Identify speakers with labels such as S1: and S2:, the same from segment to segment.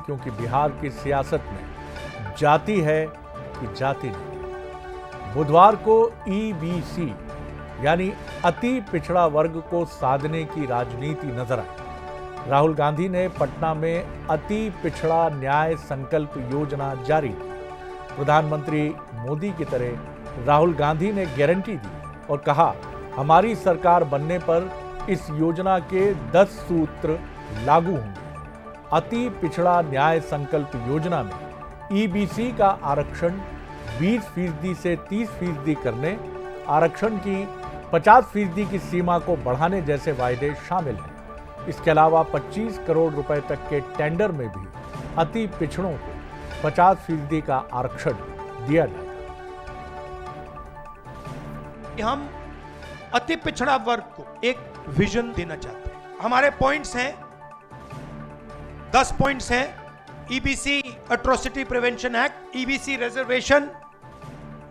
S1: क्योंकि बिहार की सियासत में जाति है कि जाति नहीं। बुधवार को ईबीसी यानी अति पिछड़ा वर्ग को साधने की राजनीति नजर आई। राहुल गांधी ने पटना में अति पिछड़ा न्याय संकल्प योजना जारी की। प्रधानमंत्री मोदी की तरह राहुल गांधी ने गारंटी दी और कहा, हमारी सरकार बनने पर इस योजना के 10 सूत्र लागू होंगे। अति पिछड़ा न्याय संकल्प योजना में ईबीसी का आरक्षण 20% से 30% करने, आरक्षण की 50% की सीमा को बढ़ाने जैसे वायदे शामिल हैं। इसके अलावा 25 करोड़ रुपए तक के टेंडर में भी अति पिछड़ों को 50% का आरक्षण दिया जाएगा।
S2: हम अति पिछड़ा वर्ग को एक विजन देना चाहते हैं। हमारे पॉइंट्स हैं, 10 पॉइंट्स हैं। EBC atrocity prevention act, EBC reservation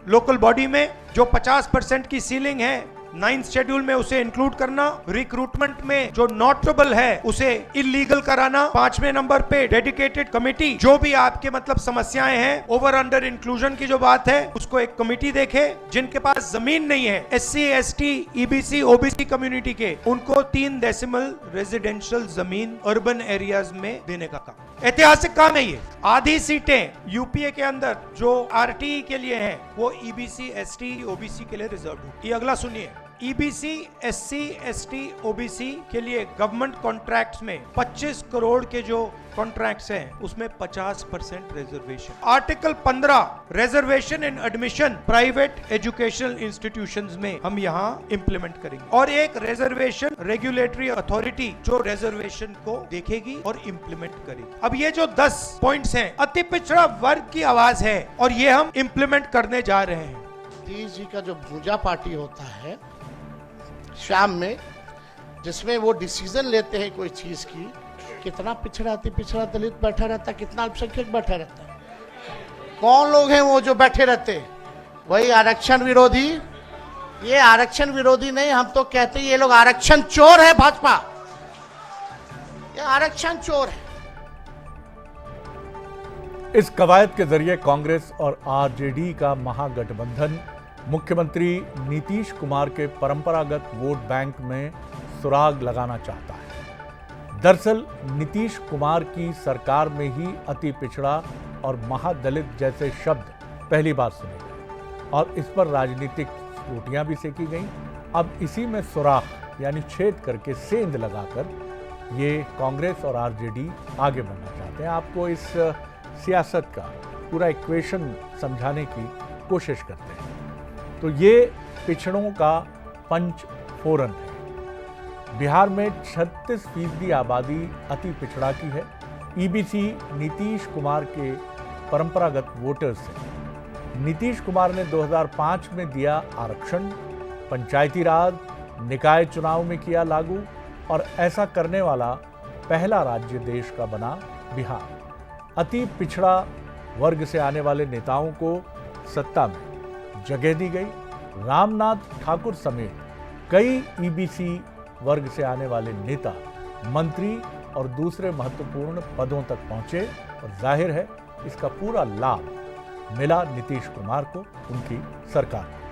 S2: local body में जो 50% की सीलिंग है 9th शेड्यूल में उसे इंक्लूड करना, रिक्रूटमेंट में जो नोटेबल है उसे इलीगल कराना, 5वें नंबर पे डेडिकेटेड कमेटी, जो भी आपके मतलब समस्याएं हैं, ओवर अंडर इंक्लूजन की जो बात है उसको एक कमेटी देखे। जिनके पास जमीन नहीं है, SC ST EBC OBC community के, उनको 3 डेसिमल रेजिडेंशियल जमीन अर्बन एरियाज में देने का काम। ऐतिहासिक काम है ये। आधी सीटें यूपीए के अंदर जो RTE के लिए हैं वो EBC ST OBC के लिए रिजर्व होगी। ये अगला सुनिए, EBC SC ST OBC के लिए गवर्नमेंट कॉन्ट्रैक्ट्स में 25 करोड़ के जो कॉन्ट्रैक्ट्स हैं उसमें 50% रिजर्वेशन। आर्टिकल 15 रिजर्वेशन इन एडमिशन प्राइवेट एजुकेशनल इंस्टीट्यूशंस में हम यहाँ इंप्लीमेंट करेंगे, और एक रिजर्वेशन रेगुलेटरी अथॉरिटी जो रिजर्वेशन को देखेगी और इंप्लीमेंट करेगी। अब ये जो 10 पॉइंट्स हैं अति पिछड़ा वर्ग की आवाज है और ये हम इंप्लीमेंट करने जा रहे हैं।
S3: सतीश जी का जो पूजा पार्टी होता है शाम में, जिसमें वो डिसीजन लेते हैं कोई चीज की, कितना पिछड़ा अति पिछड़ा दलित बैठा रहता है, कितना अल्पसंख्यक बैठा रहता है, कौन लोग हैं वो जो बैठे रहते हैं? वही आरक्षण विरोधी। ये आरक्षण विरोधी नहीं, हम तो कहते हैं ये लोग आरक्षण चोर है। भाजपा ये आरक्षण चोर है।
S1: इस कवायद के जरिए कांग्रेस और आरजेडी का महागठबंधन मुख्यमंत्री नीतीश कुमार के परंपरागत वोट बैंक में सुराग लगाना चाहता है। दरअसल नीतीश कुमार की सरकार में ही अति पिछड़ा और महादलित जैसे शब्द पहली बार सुने गए और इस पर राजनीतिक रोटियां भी सेकी गईं। अब इसी में सुराख यानी छेद करके सेंध लगाकर ये कांग्रेस और आरजेडी आगे बढ़ना चाहते हैं। आपको इस सियासत का पूरा इक्वेशन समझाने की कोशिश करते हैं। तो ये पिछड़ों का पंचफोरन है। बिहार में 36% आबादी अति पिछड़ा की है। ईबीसी नीतीश कुमार के परंपरागत वोटर्स हैं। नीतीश कुमार ने 2005 में दिया आरक्षण, पंचायती राज, निकाय चुनाव में किया लागू और ऐसा करने वाला पहला राज्य देश का बना बिहार। अति पिछड़ा वर्ग से आने वाले नेताओं को सत्ता में जगह दी गई। रामनाथ ठाकुर समेत कई ईबीसी वर्ग से आने वाले नेता, मंत्री और दूसरे महत्वपूर्ण पदों तक पहुंचे और जाहिर है इसका पूरा लाभ मिला नीतीश कुमार को, उनकी सरकार को।